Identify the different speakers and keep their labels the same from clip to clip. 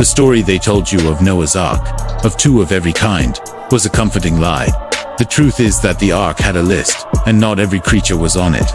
Speaker 1: The story they told you of Noah's Ark, of two of every kind, was a comforting lie. The truth is that the Ark had a list, and not every creature was on it.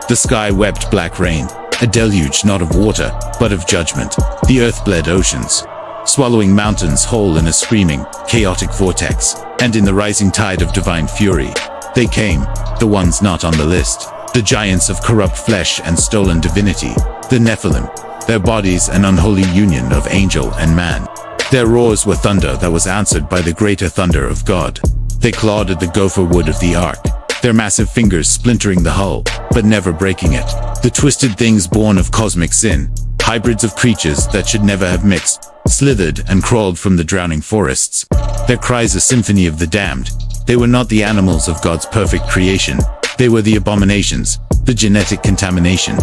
Speaker 1: The sky wept black rain, a deluge not of water, but of judgment. The earth bled oceans, swallowing mountains whole in a screaming, chaotic vortex. And in the rising tide of divine fury, they came, the ones not on the list. The giants of corrupt flesh and stolen divinity, the Nephilim, their bodies an unholy union of angel and man. Their roars were thunder that was answered by the greater thunder of God. They clawed at the gopher wood of the ark, their massive fingers splintering the hull, but never breaking it. The twisted things born of cosmic sin, hybrids of creatures that should never have mixed, slithered and crawled from the drowning forests. Their cries a symphony of the damned. They were not the animals of God's perfect creation. They were the abominations, the genetic contamination.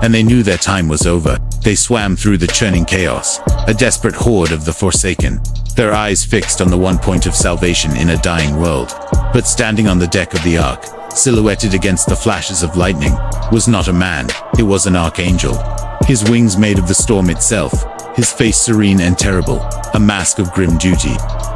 Speaker 1: And they knew their time was over. They swam through the churning chaos, a desperate horde of the forsaken, their eyes fixed on the one point of salvation in a dying world. But standing on the deck of the ark, silhouetted against the flashes of lightning, was not a man, it was an archangel. His wings made of the storm itself, his face serene and terrible, a mask of grim duty.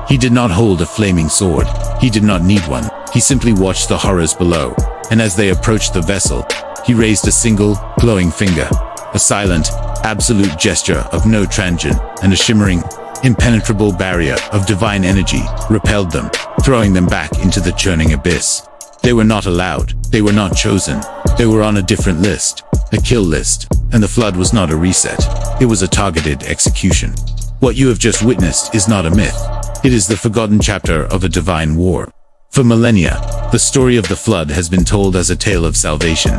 Speaker 1: He did not hold a flaming sword, he did not need one, he simply watched the horrors below, and as they approached the vessel, he raised a single, glowing finger, a silent, absolute gesture of no transient, and a shimmering, impenetrable barrier of divine energy repelled them, throwing them back into the churning abyss. They were not allowed, they were not chosen, they were on a different list, a kill list, and the flood was not a reset, it was a targeted execution. What you have just witnessed is not a myth, it is the forgotten chapter of a divine war. For millennia, the story of the flood has been told as a tale of salvation,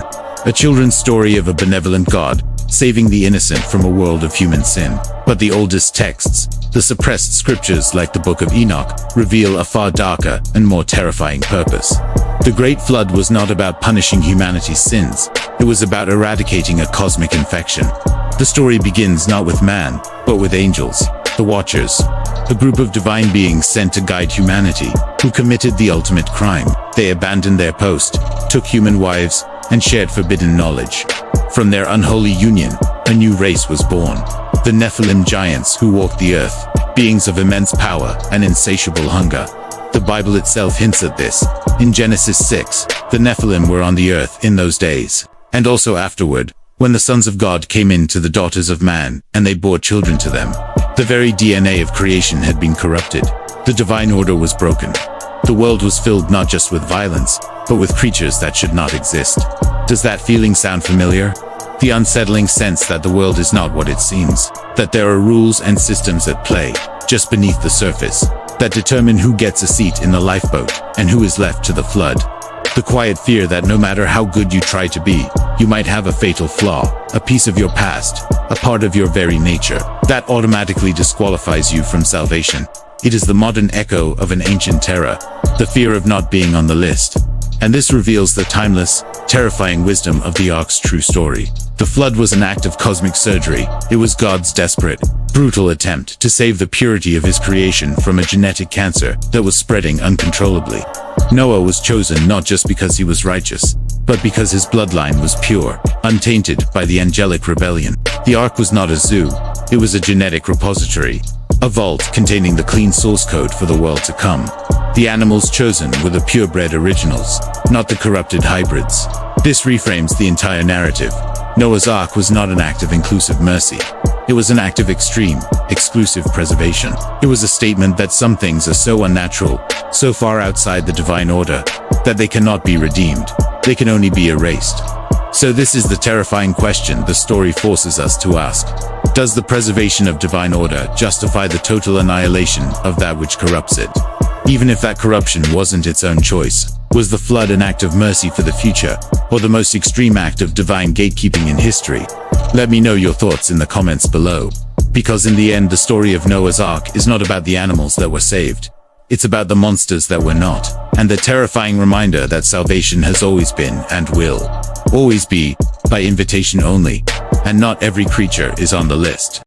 Speaker 1: a children's story of a benevolent God, saving the innocent from a world of human sin. But the oldest texts, the suppressed scriptures like the Book of Enoch, reveal a far darker and more terrifying purpose. The Great Flood was not about punishing humanity's sins, it was about eradicating a cosmic infection. The story begins not with man, but with angels, the Watchers, a group of divine beings sent to guide humanity, who committed the ultimate crime. They abandoned their post, took human wives, and shared forbidden knowledge. From their unholy union, a new race was born. The Nephilim giants who walked the earth, beings of immense power and insatiable hunger. The Bible itself hints at this. In Genesis 6, the Nephilim were on the earth in those days, and also afterward, when the sons of God came in to the daughters of man, and they bore children to them. The very DNA of creation had been corrupted. The divine order was broken. The world was filled not just with violence, but with creatures that should not exist. Does that feeling sound familiar? The unsettling sense that the world is not what it seems, that there are rules and systems at play, just beneath the surface, that determine who gets a seat in the lifeboat, and who is left to the flood. The quiet fear that no matter how good you try to be, you might have a fatal flaw, a piece of your past, a part of your very nature, that automatically disqualifies you from salvation. It is the modern echo of an ancient terror, the fear of not being on the list. And this reveals the timeless, terrifying wisdom of the Ark's true story. The flood was an act of cosmic surgery. It was God's desperate, brutal attempt to save the purity of his creation from a genetic cancer that was spreading uncontrollably. Noah was chosen not just because he was righteous, but because his bloodline was pure, untainted by the angelic rebellion. The Ark was not a zoo, it was a genetic repository, a vault containing the clean source code for the world to come. The animals chosen were the purebred originals, not the corrupted hybrids. This reframes the entire narrative. Noah's Ark was not an act of inclusive mercy. It was an act of extreme, exclusive preservation. It was a statement that some things are so unnatural, so far outside the divine order, that they cannot be redeemed. They can only be erased. So this is the terrifying question the story forces us to ask. Does the preservation of divine order justify the total annihilation of that which corrupts it? Even if that corruption wasn't its own choice, was the flood an act of mercy for the future, or the most extreme act of divine gatekeeping in history? Let me know your thoughts in the comments below. Because in the end, the story of Noah's Ark is not about the animals that were saved. It's about the monsters that were not, and the terrifying reminder that salvation has always been and will always be by invitation only, and not every creature is on the list.